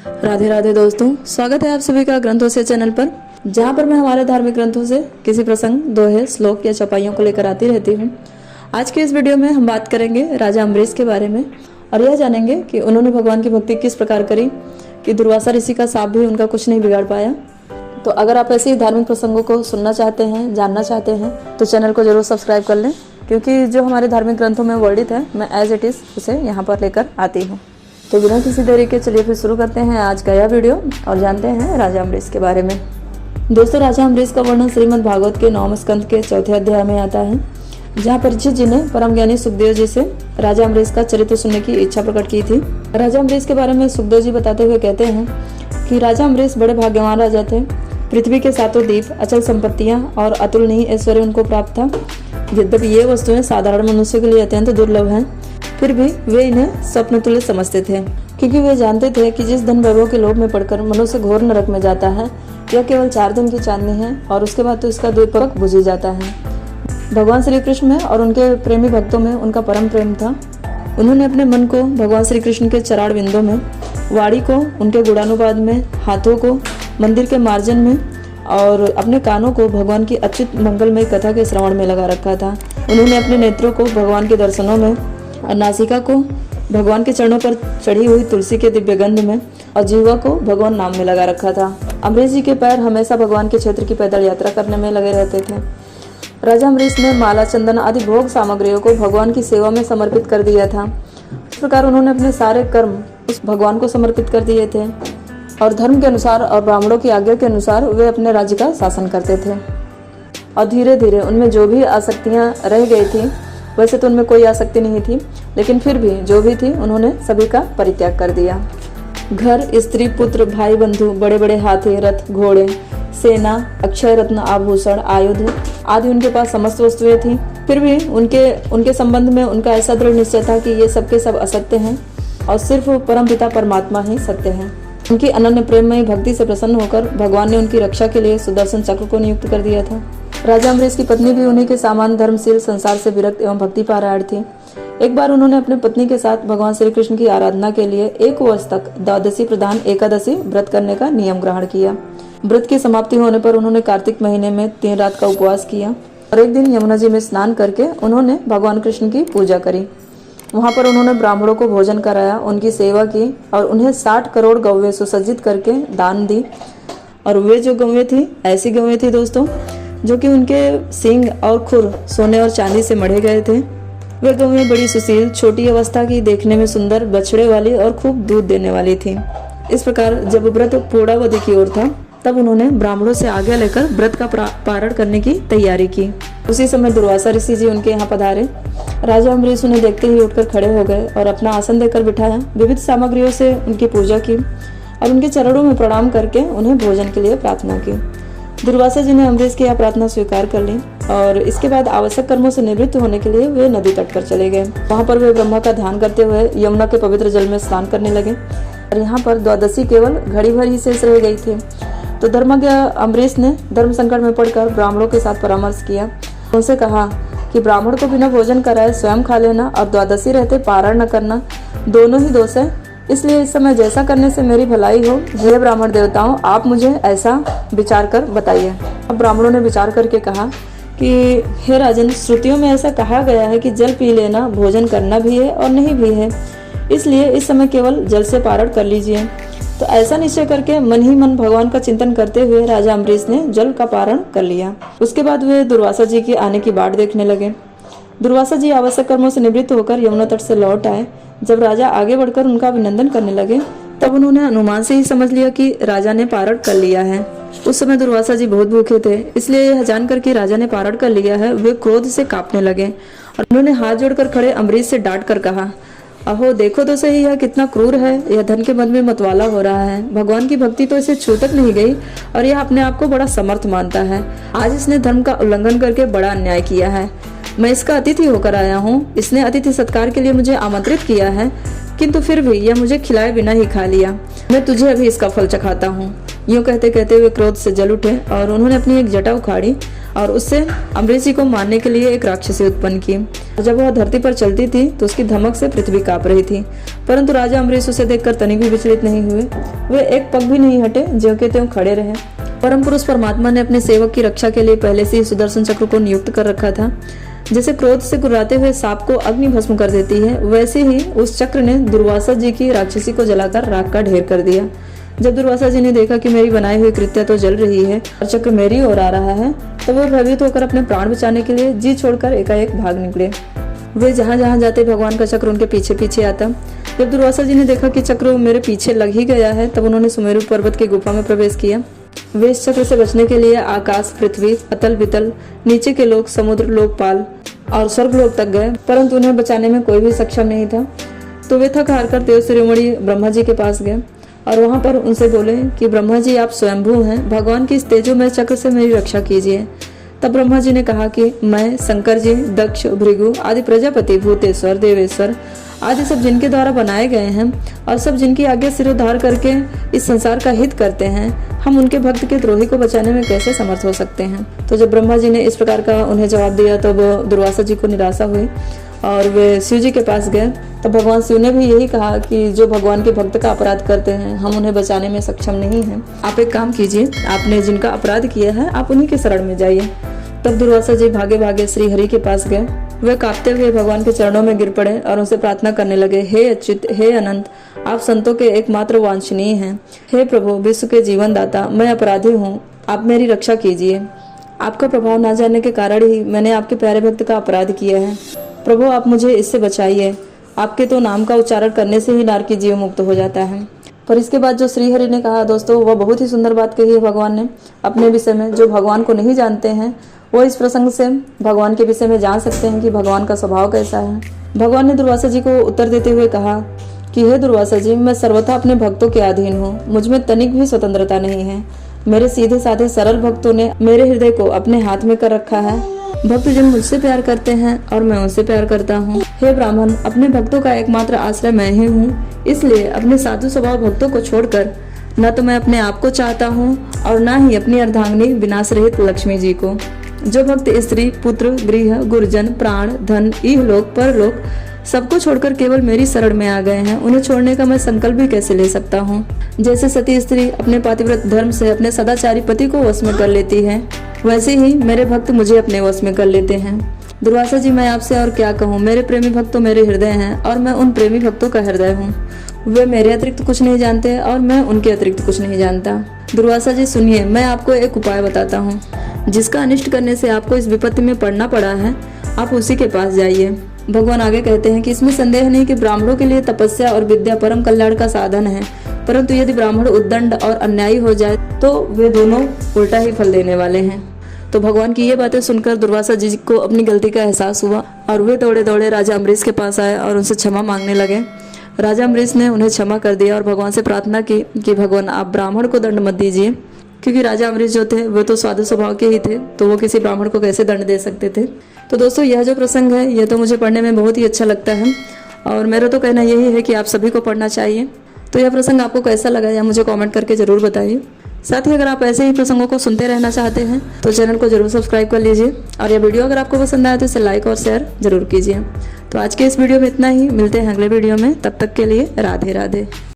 राधे राधे दोस्तों, स्वागत है आप सभी का ग्रंथों से चैनल पर, जहां पर मैं हमारे धार्मिक ग्रंथों से किसी प्रसंग, दोहे, श्लोक या चौपाइयों को लेकर आती रहती हूं। आज के इस वीडियो में हम बात करेंगे राजा अम्बरीश के बारे में और यह जानेंगे कि उन्होंने भगवान की भक्ति किस प्रकार करी कि दुर्वासा ऋषि का शाप भी उनका कुछ नहीं बिगाड़ पाया। तो अगर आप ऐसे ही धार्मिक प्रसंगों को सुनना चाहते हैं, जानना चाहते हैं, तो चैनल को जरूर सब्सक्राइब कर लें, क्योंकि जो हमारे धार्मिक ग्रंथों में वर्णित है मैं एज इट इज़ उसे यहाँ पर लेकर आती हूँ। तो बिना किसी देरी के चलिए फिर शुरू करते हैं आज का यह वीडियो और जानते हैं राजा अम्बरीश के बारे में। दोस्तों, राजा अम्बरीश का वर्णन श्रीमद् भागवत के 9वें स्कंद के 4थे अध्याय में आता है, जहाँ परीक्षित जी ने परम ज्ञानी सुखदेव जी से राजा अम्बरीश का चरित्र सुनने की इच्छा प्रकट की थी। राजा अम्बरीश के बारे में सुखदेव जी बताते हुए कहते हैं कि राजा अम्बरीश बड़े भाग्यवान राजा थे। पृथ्वी के सातों द्वीप, अचल संपत्तियां और अतुलनीय ऐश्वर्य उनको प्राप्त था। यद्यपि ये वस्तुएं साधारण मनुष्य के लिए अत्यंत दुर्लभ हैं, फिर भी वे इन्हें स्वप्न तुल्य समझते थे, क्योंकि वे जानते थे कि जिस धन वैभव के लोभ में पड़कर मनुष्य घोर नरक में जाता है, यह केवल 4 दिन की चांदनी है और उसके बाद तो इसका द्वीपक बुझ ही जाता है। भगवान श्री कृष्ण में और उनके प्रेमी भक्तों में उनका परम प्रेम था। उन्होंने अपने मन को भगवान श्री कृष्ण के चरण बिंदों में, वाणी को उनके गुणानुवाद में, हाथों को मंदिर के मार्जन में और अपने कानों को भगवान की अच्युत मंगलमय कथा के श्रवण में लगा रखा था। उन्होंने अपने नेत्रों को भगवान के दर्शनों में और नासिका को भगवान के चरणों पर चढ़ी हुई तुलसी के दिव्य गंध में और जीवा को भगवान नाम में लगा रखा था। अम्बरीश जी के पैर हमेशा भगवान के क्षेत्र की पैदल यात्रा करने में लगे रहते थे। राजा अम्बरीश ने माला, चंदन आदि भोग सामग्रियों को भगवान की सेवा में समर्पित कर दिया था। इस प्रकार उन्होंने अपने सारे कर्म उस भगवान को समर्पित कर दिए थे और धर्म के अनुसार और ब्राह्मणों की आज्ञा के अनुसार वे अपने राज्य का शासन करते थे। और धीरे धीरे उनमें जो भी आसक्तियां रह गई थी, वैसे तो उनमें कोई आसक्ति नहीं थी, लेकिन फिर भी जो भी थी उन्होंने सभी का परित्याग कर दिया। घर, स्त्री, पुत्र, भाई, बंधु, बड़े बड़े हाथी, रथ, घोड़े, सेना, अक्षय रत्न, आभूषण, आयुध आदि उनके पास समस्त वस्तुएं थी। फिर भी उनके संबंध में उनका ऐसा दृढ़ निश्चय था कि ये सबके सब असत्य हैं और सिर्फ परमपिता परमात्मा ही सत्य है। उनकी अनन्य प्रेममयी भक्ति से प्रसन्न होकर भगवान ने उनकी रक्षा के लिए सुदर्शन चक्र को नियुक्त कर दिया था। राजा अम्बरीश की पत्नी भी उन्हीं के समान धर्मशील, संसार से विरक्त एवं भक्ति पारायण थी। एक बार उन्होंने अपनी पत्नी के साथ भगवान श्री कृष्ण की आराधना के लिए 1 वर्ष तक द्वादशी प्रधान एकादशी व्रत करने का नियम ग्रहण किया। व्रत की समाप्ति होने पर उन्होंने कार्तिक महीने में 3 रात का उपवास किया और एक दिन यमुना जी में स्नान करके उन्होंने भगवान कृष्ण की पूजा करी। वहां पर उन्होंने ब्राह्मणों को भोजन कराया, उनकी सेवा की और उन्हें 60 करोड़ गौवें सुसज्जित करके दान दी। और वे जो गौवें थी, ऐसी गौवें थी दोस्तों, जो कि उनके सींग और खुर सोने और चांदी से मढ़े गए थे। वे गौवें बड़ी सुशील, छोटी अवस्था की, देखने में सुंदर, बछड़े वाली और खूब दूध देने वाली थी। इस प्रकार जब व्रत पूर्णावधि की ओर था, तब उन्होंने ब्राह्मणों से आज्ञा लेकर व्रत का पारण करने की तैयारी की। उसी समय दुर्वासा ऋषि जी उनके यहाँ पधारे। राजा अम्बरीश उन्हें देखते ही उठकर खड़े हो गए और अपना आसन देकर बिठाया। विविध सामग्रियों से उनकी पूजा की और उनके चरणों में प्रणाम करके उन्हें भोजन के लिए प्रार्थना की। दुर्वासा जी ने अम्बरीश की यह प्रार्थना स्वीकार कर ली और इसके बाद आवश्यक कर्मों से निवृत्त होने के लिए वे नदी तट पर चले गए। वहां पर वे ब्रह्मा का ध्यान करते हुए यमुना के पवित्र जल में स्नान करने लगे और यहाँ पर द्वादशी केवल घड़ी भर ही शेष रह गई थी। तो धर्मज्ञ अम्बरीश ने धर्म संकट में पड़कर ब्राह्मणों के साथ परामर्श किया। उनसे कहा कि ब्राह्मण को बिना भोजन कराए स्वयं खा लेना और द्वादशी रहते पारण न करना दोनों ही दोष है। इसलिए इस समय जैसा करने से मेरी भलाई हो, हे ब्राह्मण देवताओं, आप मुझे ऐसा विचार कर बताइए। अब ब्राह्मणों ने विचार करके कहा कि हे राजन, श्रुतियों में ऐसा कहा गया है कि जल पी लेना भोजन करना भी है और नहीं भी है, इसलिए इस समय केवल जल से पारण कर लीजिए। तो ऐसा निश्चय करके मन ही मन भगवान का चिंतन करते हुए राजा अम्बरीश ने जल का पारण कर लिया। उसके बाद वे दुर्वासा जी के आने की बाट देखने लगे। दुर्वासा जी आवश्यक कर्मों से निवृत्त होकर यमुना तट से लौट आए। जब राजा आगे बढ़कर उनका अभिनंदन करने लगे, तब उन्होंने अनुमान से ही समझ लिया कि राजा ने पारण कर लिया है। उस समय दुर्वासा जी बहुत भूखे थे, इसलिए यह जानकर कि राजा ने पारण कर लिया है, वे क्रोध से कांपने लगे और उन्होंने हाथ जोड़कर खड़े अम्बरीश से डांट कर कहा, अहो देखो तो सही, यह कितना क्रूर है। यह धन के मन में मतवाला हो रहा है। भगवान की भक्ति तो इसे छू तक नहीं गई और यह अपने आप को बड़ा समर्थ मानता है। आज इसने धर्म का उल्लंघन करके बड़ा अन्याय किया है। मैं इसका अतिथि होकर आया हूँ। इसने अतिथि सत्कार के लिए मुझे आमंत्रित किया है, किंतु फिर भी यह मुझे खिलाए बिना ही खा लिया। मैं तुझे अभी इसका फल चखाता हूँ। यूँ कहते कहते वे क्रोध से जल उठे और उन्होंने अपनी एक जटा उखाड़ी और उससे अम्बरीश जी को मारने के लिए एक राक्षसी उत्पन्न की। जब वह धरती पर चलती थी तो उसकी धमक से पृथ्वी कांप रही थी, परंतु राजा अम्बरीश उसे देखकर तनिक भी विचलित नहीं हुए। वे एक पग भी नहीं हटे, ज्यों के त्यों खड़े रहे। परम पुरुष परमात्मा ने अपने सेवक की रक्षा के लिए पहले से ही सुदर्शन चक्र को नियुक्त कर रखा था। जैसे क्रोध से गुर्राते हुए सांप को अग्नि भस्म कर देती है, वैसे ही उस चक्र ने दुर्वासा जी की राक्षसी को जलाकर राख का ढेर कर दिया। जब दुर्वासा जी ने देखा कि मेरी बनाई हुई कृत्या तो जल रही है और चक्र मेरी ओर आ रहा है, तो वे भयभीत होकर अपने प्राण बचाने के लिए जी छोड़कर एकाएक भाग निकले। वे जहाँ जहाँ जाते भगवान का चक्र उनके पीछे पीछे आता। जब दुर्वासा जी ने देखा कि चक्र मेरे पीछे लग ही गया है, तब उन्होंने सुमेरु पर्वत की गुफा में प्रवेश किया। वे इस चक्र से बचने के लिए आकाश, पृथ्वी, अतल वितल, नीचे के लोक, समुद्र, लोकपाल और स्वर्गलोक तक गए, परंतु उन्हें बचाने में कोई भी सक्षम नहीं था। तो वे थक हारकर देव शिरोमणि ब्रह्मा जी के पास गए और वहां पर उनसे बोले कि ब्रह्मा जी, आप स्वयंभू हैं, भगवान की इस तेजोमय चक्र से मेरी रक्षा कीजिए। तब ब्रह्मा जी ने कहा कि मैं, शंकर जी, दक्ष, भृगु आदि प्रजापति, भूतेश्वर, देवेश्वर आदि सब जिनके द्वारा बनाए गए हैं और सब जिनकी आज्ञा सिरोधार करके इस संसार का हित करते हैं, हम उनके भक्त के द्रोही को बचाने में कैसे समर्थ हो सकते हैं। तो जब ब्रह्मा जी ने इस प्रकार का उन्हें जवाब दिया, तब दुर्वासा जी को निराशा हुई और वे शिव जी के पास गए। तब भगवान शिव ने भी यही कहा कि जो भगवान के भक्त का अपराध करते हैं, हम उन्हें बचाने में सक्षम नहीं हैं। आप एक काम कीजिए, आपने जिनका अपराध किया है आप उन्हीं के शरण में जाइए। तब दुर्वासा जी भागे भागे श्री हरि के पास गए। वे कांपते हुए भगवान के चरणों में गिर पड़े और उनसे प्रार्थना करने लगे, हे अच्युत, हे अनंत, आप संतों के एकमात्र वांछनीय हैं। हे प्रभु, विश्व के जीवन दाता, मैं अपराधी हूँ, आप मेरी रक्षा कीजिए। आपका प्रभाव न जानने के कारण ही मैंने आपके प्यारे भक्त का अपराध किया है। प्रभु, आप मुझे इससे बचाइए। आपके तो नाम का उच्चारण करने से ही नार की जीव मुक्त हो जाता है। पर इसके बाद जो श्री हरि ने कहा दोस्तों, वह बहुत ही सुंदर बात कही है भगवान ने अपने विषय में। जो भगवान को नहीं जानते हैं वो इस प्रसंग से भगवान के विषय में जान सकते हैं कि भगवान का स्वभाव कैसा है। भगवान ने दुर्वासा जी को उत्तर देते हुए कहा कि हे दुर्वासा जी, मैं सर्वथा अपने भक्तों के अधीन हूँ, मुझ में तनिक भी स्वतंत्रता नहीं है। मेरे सीधे साधे सरल भक्तों ने मेरे हृदय को अपने हाथ में कर रखा है। भक्त जन मुझसे प्यार करते हैं और मैं उनसे प्यार करता हूँ। हे ब्राह्मण, अपने भक्तों का एकमात्र आश्रय मैं ही हूँ, इसलिए अपने साधु स्वभाव भक्तों को छोड़कर न तो मैं अपने आप को चाहता हूँ और न ही अपनी अर्धांगिनी विनाश रहित लक्ष्मी जी को। जो भक्त स्त्री, पुत्र, गृह, गुरुजन, प्राण, धन, इहलोक, परलोक सबको छोड़कर केवल मेरी शरण में आ गए हैं, उन्हें छोड़ने का मैं संकल्प भी कैसे ले सकता हूँ। जैसे सती स्त्री अपने पातिव्रत धर्म से अपने सदाचारी पति को वश में कर लेती है, वैसे ही मेरे भक्त मुझे अपने वश में कर लेते हैं। दुर्वासा जी, मैं आपसे और क्या कहूँ, मेरे प्रेमी भक्त तो मेरे हृदय हैं और मैं उन प्रेमी भक्तों का हृदय हूँ। वे मेरे अतिरिक्त कुछ नहीं जानते और मैं उनके अतिरिक्त कुछ नहीं जानता। दुर्वासा जी सुनिए, मैं आपको एक उपाय बताता हूँ। जिसका अनिष्ट करने से आपको इस विपत्ति में पड़ना पड़ा है, आप उसी के पास जाइए। भगवान आगे कहते हैं कि इसमें संदेह नहीं कि ब्राह्मणों के लिए तपस्या और विद्या परम कल्याण का साधन है, परंतु यदि ब्राह्मण उद्दंड और अन्यायी हो जाए तो वे दोनों उल्टा ही फल देने वाले हैं। तो भगवान की ये बातें सुनकर दुर्वासा जी को अपनी गलती का एहसास हुआ और वे दौड़े दौड़े राजा अम्बरीश के पास आए और उनसे क्षमा मांगने लगे। राजा अम्बरीश ने उन्हें क्षमा कर दिया और भगवान से प्रार्थना की कि भगवान आप ब्राह्मण को दंड मत दीजिए, क्योंकि राजा अम्बरीश जो थे वो तो साधु स्वभाव के ही थे, तो वो किसी ब्राह्मण को कैसे दंड दे सकते थे। तो दोस्तों, यह जो प्रसंग है ये तो मुझे पढ़ने में बहुत ही अच्छा लगता है और मेरा तो कहना यही है कि आप सभी को पढ़ना चाहिए। तो यह प्रसंग आपको कैसा लगा या मुझे कमेंट करके जरूर बताइए। साथ ही अगर आप ऐसे ही प्रसंगों को सुनते रहना चाहते हैं तो चैनल को जरूर सब्सक्राइब कर लीजिए और यह वीडियो अगर आपको पसंद आए तो इसे लाइक और शेयर जरूर कीजिए। तो आज के इस वीडियो में इतना ही, मिलते हैं अगले वीडियो में, तब तक के लिए राधे राधे।